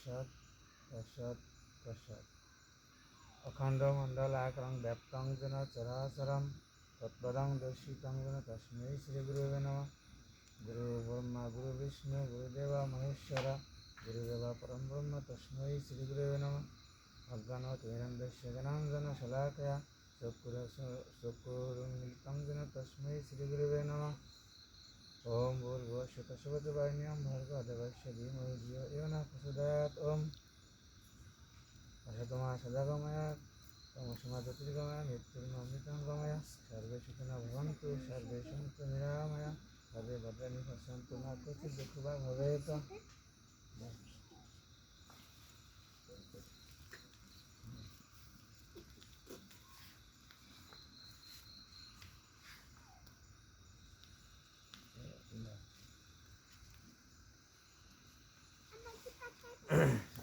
পশ্চাৎ পশ্চাৎ পশ্চাৎ অখণ্ড মণ্ডলাকারং ব্যাপ্তং যেন চরাচরম তৎপদং দর্শিতং যেন তস্मै শ্রী গুরুবে নমঃ। গুরু ব্রহ্মা গুরু বিষ্ণু গুরুদেবা মহেশ্বর গুরুদেবা পরম ব্রহ্ম তস্मै শ্রী গুরুবে নমঃ। অজ্ঞানতিমিরন্ধস্য জ্ঞানাঞ্জন শলাকয়া চক্ষুरुन्मीलितं येन तस्मै श्री गुरुवे नमः। ओम भूर्भुवः स्वः तत्सवितुर्वरेण्यं भर्गो देवस्य धीमहि धियो यो नः प्रचोदयात्। ओम असतो मा सद्गमय तमसो मा ज्योतिर्गमय मृत्युर्मृत्युं गमय सर्वे सुखिनो भवन्तु सर्वे सन्तु निरामया सर्वे भद्राणि पश्यन्तु मा कश्चित् दुःखभाग् भवेत्।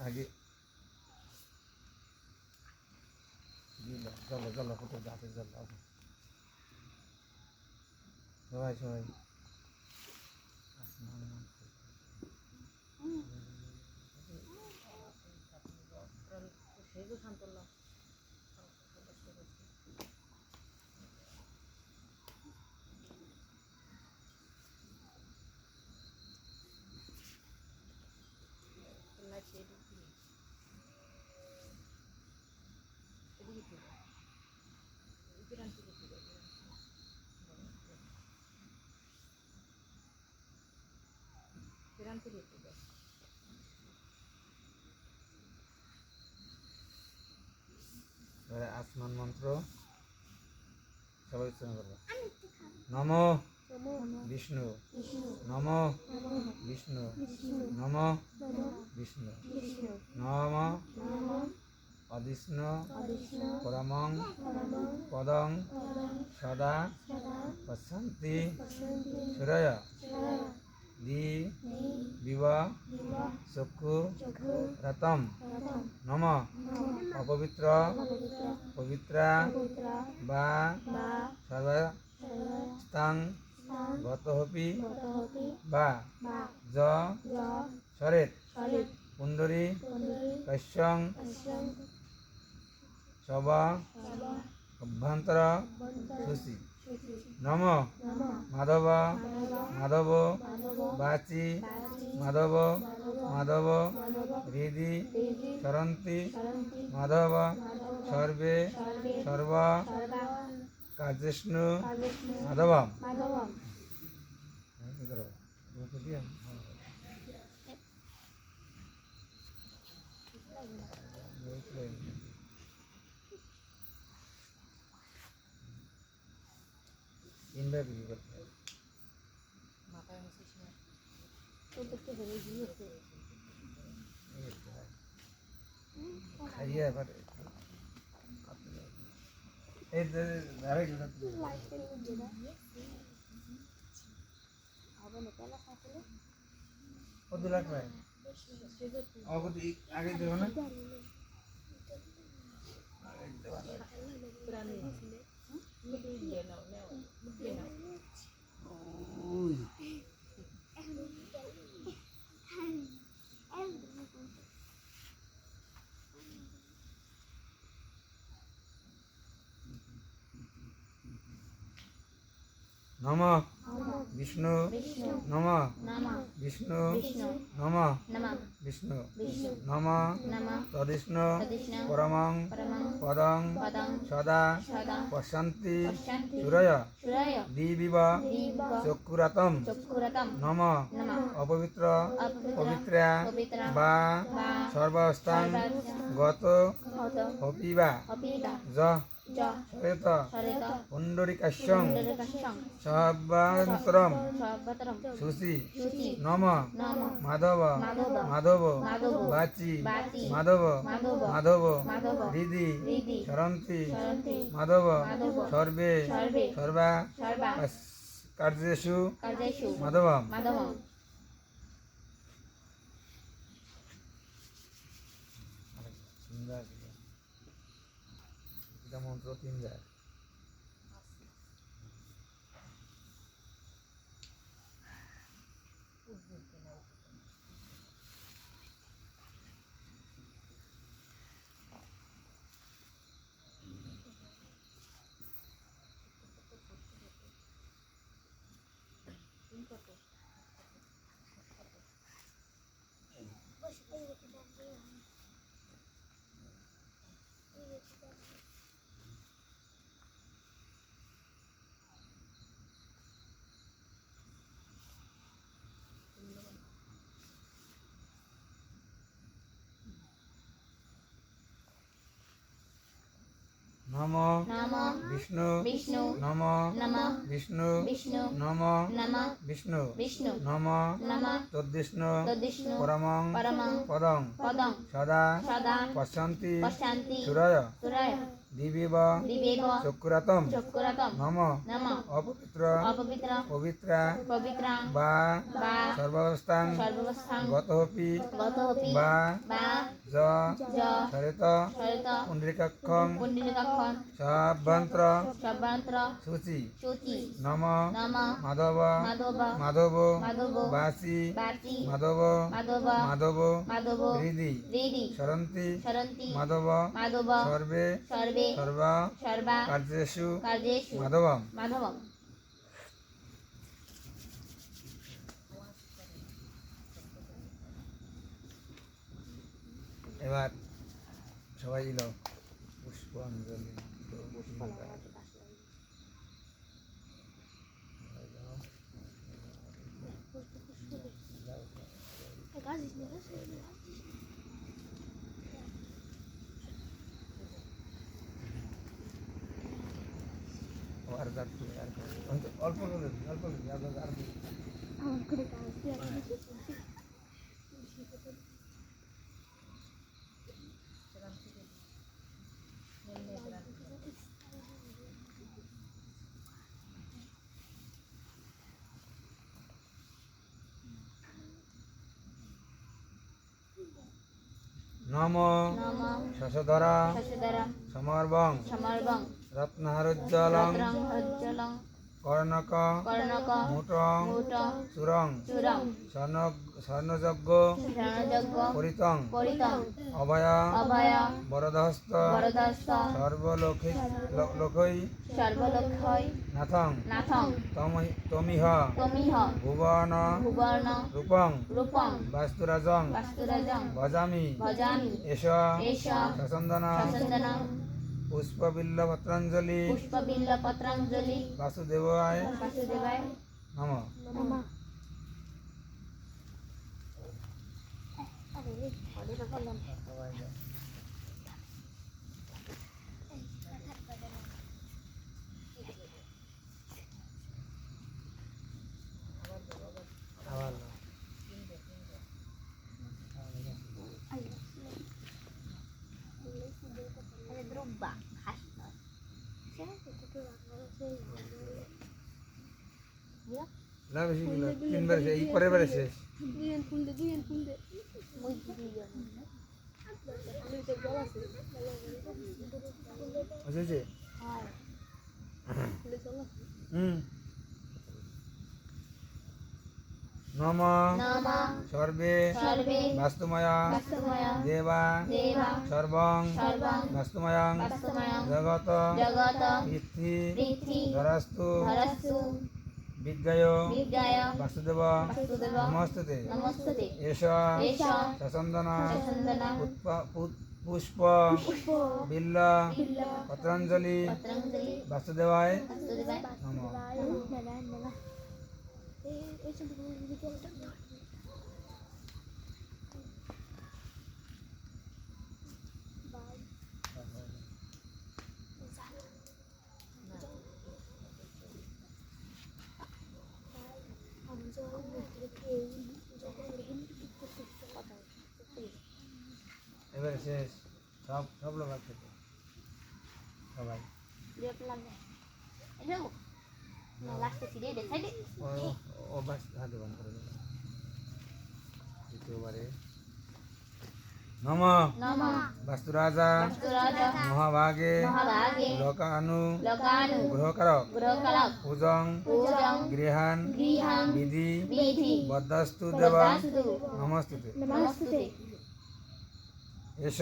आगे चलो चलो फोटो जाते चलो सबाई सबाई आसमान मंत्र सबाई उच्चारण करबो। नमो विष्णु नमो विष्णु नमो विष्णु नमो अदिष्णु परमं पदं सदा पश्यन्ति सूरय दिव चक्षु रतम नम अपवित्र पवित्रा बा सर्वस्तां गतोऽपि बा ज सरेत् पुंडरी कश्यं शव अभ्यंतर सुषि नम माधव माधव वाची माधव माधव हृदि सरन्ति माधव सर्वे सर्व कार्येषु माधव। इंद्र भी करते हैं तो बच्चे बड़े जी होते हैं खाइए पर ए दारे जो लाइट के लिए जरा अब न पहला खाते ओ 2 लाख में और कुछ आगे देखो ना पुरानी नमः विष्णु नमः विष्णु नमः विष्णु नमः तदिष्णु परमं पदं सदा पश्यन्ति सूरय दिविव चक्षुरतं नमः अपवित्र पवित्रा बा सर्वस्तां गतोऽपि बा ज सरेत पुंडरीकाक्षं शवाभ्यन्तरं सुषि नम माधव माधव वाची माधव माधव हृदि सरन्ति माधव सर्वे सर्वा कार्येषु माधव। मंत्र 3 যায় নমো নমো বিষ্ণু বিষ্ণু নমো নমো বিষ্ণু বিষ্ণু নমো নমো বিষ্ণু বিষ্ণু নমো নমো তদ্বিষ্ণু তদ্বিষ্ণু পরমং পরমং পদং পদং সদা সদা পশ্যন্তি পশ্যন্তি সুরয় সুরায় দিবিব দিবেব চক্ষুরাতম চক্ষুরতম নম নমঃ অপবিত্র অপবিত্র পবিত্রা পবিত্রাং বা বা সর্বাবস্থাং সর্বাবস্থাং গতোপি গতোপি বা বা য য সরিত সরিত পুণ্ডরিকাক্ষং পুণ্ডিকাক্ষং সভ্যন্ত্র সর্বান্ত্র শুচি শুচি নম নমঃ মাধব মাধব মাধব মাধব বাসি বাচি মাধব মাধব মাধব মাধব হৃদি হৃদি সরন্তি সরন্তি মাধব মাধব সর্বে সর্বে সর্বা সর্বা কার্যেষু কার্যেষু মাধবম মাধবম। এবার সবাই দিল পুষ্পাঞ্জলি আর অল্প করে অল্প করে আর নম নমঃ শশধরা শশধরা সমর্বং সমর্বং রত্নহারোজ্জ্বলং রত্রং কর্ণক কর্ণক মুটং মুটং চূড়ং চূড়ং স্বর্ণযজ্ঞ শরণযজ্ঞ পরিতং পরিতং অভয় অভয় বরদহস্ত বরদস্ত সর্বলোকৈ সর্বলক্ষৈ নাথং নাথং তমিহ তমিহ ভুবন ভুবর্ণ রূপং রূপং বাস্তুরাজং বাস্তুরাজং ভজামি ভজামি এষ এষ সচন্দন সচন্দনং পুষ্পবিল্লপত্রাঞ্জলি পুষ্পবিল্লপত্রাঞ্জলি বাসুদেবায় বাসুদেবায় নমঃ নমঃ। আবার না বেশি গুলো তিনবার এই পরের বারে শেষ বুঝেছে নম নমঃ সর্বে সর্বে বাস্তুময়া বাস্তুময়া দেবা দেবা সর্বং সর্বং বাস্তুময়ং বাস্তুময়ং জগত জগত পৃথ্বী পৃথ্বী ধরাস্তু ধরস্তু বিজ্ঞায় বিজ্ঞায় বাসুদেব বাসুদেব নমস্তুতে নমস্তুতে এষ এষ সচন্দন সচন্দন পুষ্প বিল্ল পত্রাঞ্জলি পত্রাঞ্জলি বাসুদেবায় বাসুদেবায় নমঃ এবারে শেষ সব সব লোক খেতে সবাই ও বাস হাতে বন্ধ করে দেবে দ্বিতীয়বারে নম নমঃ বাস্তুরাজা বাস্তুরাজা মহাভাগে মহাভাগে লোকানু লোকানু গ্রহকারক গ্রহকালক পূজং পূজং গৃহান গৃহাং বিধি বিধি বদ্ধাস্তু দেবা বদ্ধাস্তু নমস্তুতে নমস্তুতে এষ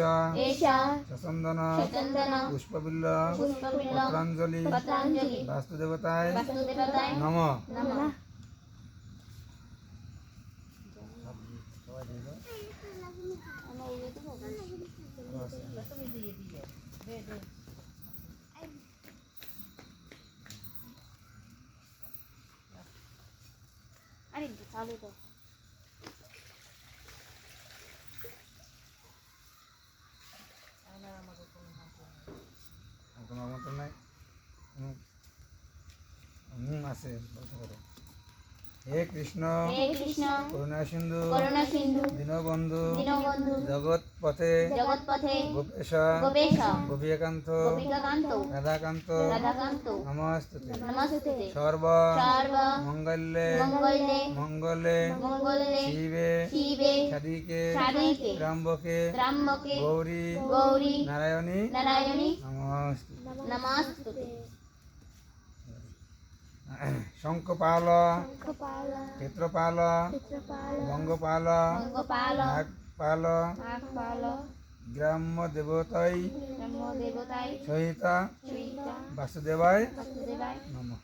এষ সচন্দন সচন্দন পুষ্পবিল্ল পুষ্পবিল্ল পত্রাঞ্জলি পত্রাঞ্জলি বাস্তুদেবতায় বাসুদেবায় নম নমঃ। আরে চালু তো তোমার মতো আছে বলতে পারো। হে কৃষ্ণ হে কৃষ্ণ করুণা সিন্ধু করুণা সিন্ধু দীনবন্ধু দীনবন্ধু জগৎপথে জগৎপথে গোপেশ গোপেশ গোপীকান্ত গোপিকাকান্ত রাধাকান্ত রাধাকান্ত নমস্তুতে নমস্তুতে সর্ব সর্ব মঙ্গলে মঙ্গলে মঙ্গলে মঙ্গলে শিবে শিবে সাদিকে সাদিকে ত্র্যম্বকে ত্র্যম্বকে গৌরী গৌরী নারায়ণী নারায়ণী নমস্তুতে নমস্তুতে শঙ্খপাল ক্ষেত্রপাল বঙ্গপাল অঙ্গপাল নাগপাল নাগপাল গ্রাম্য দেবতাই ব্রহ্ম দেবতাই সহিতা সীতা বাসুদেবায় বাসুদেবায় নমঃ।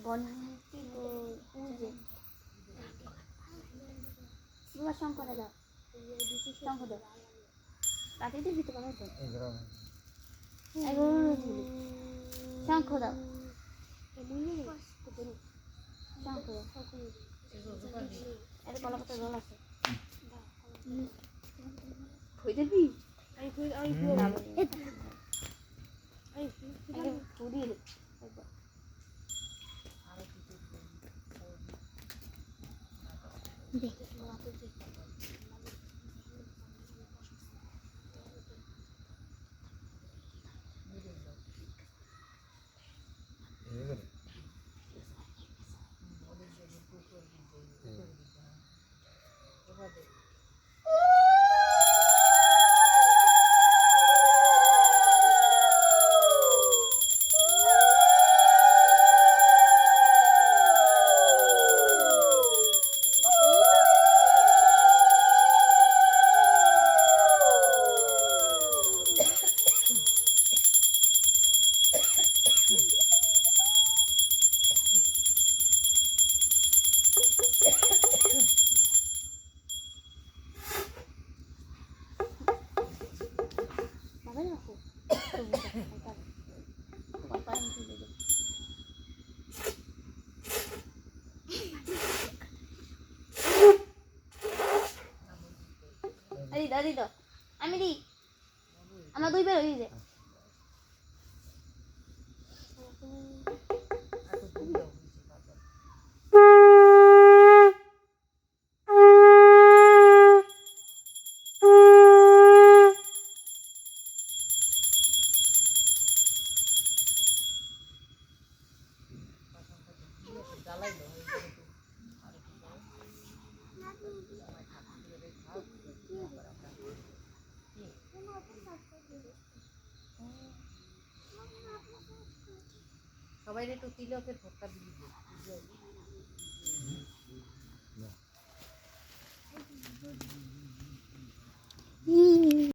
গণপতি পূজে এবার শঙ্করে দাও শঙ্খ দাও তাতে তো দিতে পারো তো শঙ্খ দাও শঙ্খ দাও এর কলা পাতা জল আছে খুঁজে দিবি ফুরিয়ে একবার দিদি আমি দিই আমার দুইবার হয়ে যায় সবাই একটু তিলকের ভোটটা দিয়ে